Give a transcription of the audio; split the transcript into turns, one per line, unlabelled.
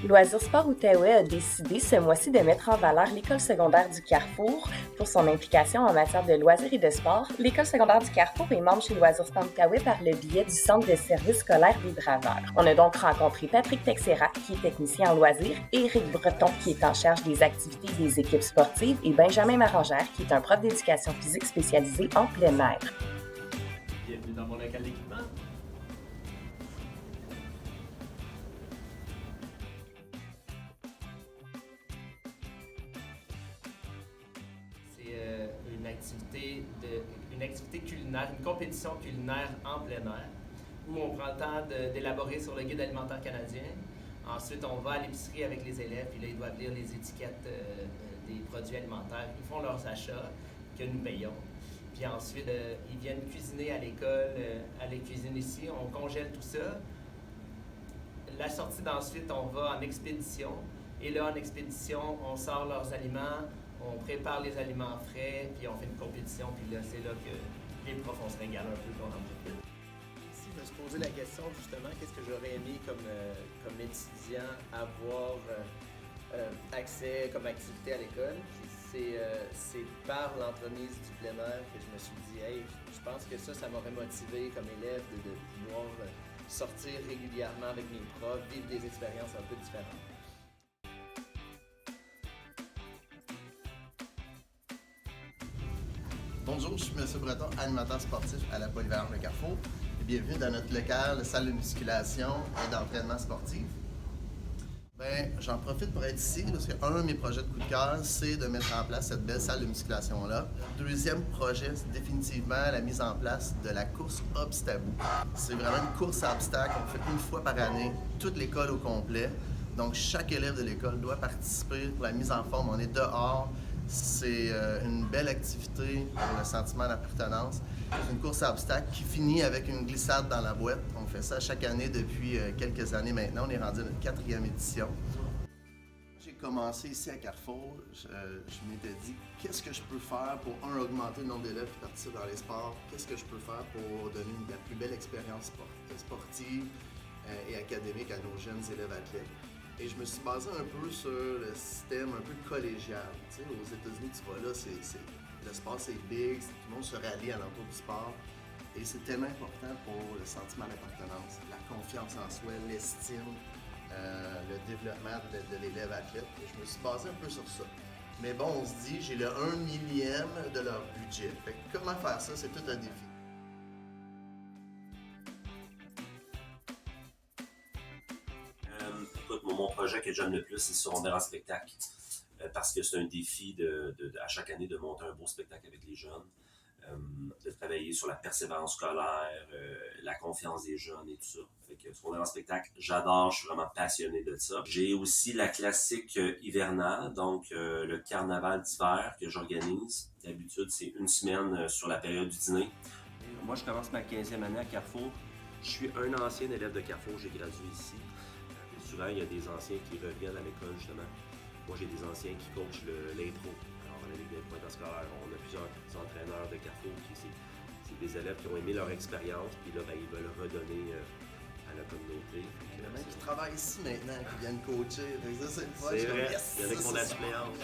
Loisirs Sport Outaouais a décidé ce mois-ci de mettre en valeur l'École secondaire du Carrefour pour son implication en matière de loisirs et de sport. L'École secondaire du Carrefour est membre chez Loisirs Sport Outaouais par le biais du Centre de services scolaires des Draveurs. On a donc rencontré Patrick Texera, qui est technicien en loisirs, Éric Breton, qui est en charge des activités des équipes sportives, et Benjamin Marangère, qui est un prof d'éducation physique spécialisé en plein air.
Bienvenue dans mon local d'équipement. C'est une activité culinaire, une compétition culinaire en plein air, où on prend le temps d'élaborer sur le guide alimentaire canadien. Ensuite, on va à l'épicerie avec les élèves, puis là, ils doivent lire les étiquettes des produits alimentaires. Ils font leurs achats que nous payons. Puis ensuite, ils viennent cuisiner à l'école, à la cuisine ici. On congèle tout ça. La sortie d'ensuite, on va en expédition. Et là, en expédition, on sort leurs aliments, on prépare les aliments frais, puis on fait une compétition. Puis là, c'est là que les profs, on se régale un peu pour en profiter. Ici, je me suis posé la question, justement, qu'est-ce que j'aurais aimé comme étudiant avoir accès comme activité à l'école. C'est par l'entremise du plein air que je me suis dit, hey, je pense que ça m'aurait motivé comme élève de pouvoir sortir régulièrement avec mes profs, vivre des expériences un peu différentes.
Bonjour, je suis M. Breton, animateur sportif à la Polyvalente Le Carrefour. Et bienvenue dans notre local, salle de musculation et d'entraînement sportif. J'en profite pour être ici parce qu'un de mes projets de coup de cœur, c'est de mettre en place cette belle salle de musculation-là. Deuxième projet, c'est définitivement la mise en place de la course Obstabou. C'est vraiment une course à obstacles qu'on fait une fois par année, toute l'école au complet. Donc chaque élève de l'école doit participer pour la mise en forme. On est dehors. C'est une belle activité pour le sentiment d'appartenance. C'est une course à obstacles qui finit avec une glissade dans la boîte. On fait ça chaque année depuis quelques années maintenant. On est rendu à notre 4e édition. J'ai commencé ici à Carrefour. Je m'étais dit, qu'est-ce que je peux faire pour, augmenter le nombre d'élèves qui participent dans les sports? Qu'est-ce que je peux faire pour donner la plus belle expérience sportive et académique à nos jeunes élèves athlètes? Et je me suis basé un peu sur le système un peu collégial. Tu sais, aux États-Unis, tu vois là, le sport c'est big, tout le monde se rallie à l'entour du sport. Et c'est tellement important pour le sentiment d'appartenance, la confiance en soi, l'estime, le développement de l'élève athlète. Et je me suis basé un peu sur ça. Mais bon, on se dit, j'ai le 1/1000 de leur budget. Fait que comment faire ça, c'est tout un défi.
Écoute, mon projet que j'aime le plus, c'est secondaire en spectacle. Parce que c'est un défi à chaque année de monter un beau spectacle avec les jeunes, de travailler sur la persévérance scolaire, la confiance des jeunes et tout ça. Fait que secondaire en spectacle, j'adore, je suis vraiment passionné de ça. J'ai aussi la classique hivernale, donc le carnaval d'hiver que j'organise. D'habitude, c'est une semaine sur la période du dîner. Moi, je commence ma 15e année à Carrefour. Je suis un ancien élève de Carrefour, j'ai gradué ici. Souvent, il y a des anciens qui reviennent à l'école, justement. Moi, j'ai des anciens qui coachent l'intro. Alors, à la Ligue des points scolaires, on a plusieurs entraîneurs de Carrefour c'est des élèves qui ont aimé leur expérience, puis là, ils veulent redonner à la communauté.
Il y en a qui travaillent ici maintenant, qui viennent coacher. Ça, c'est le fun.
C'est vrai,
yes,
il y en a qui font de la suppléance.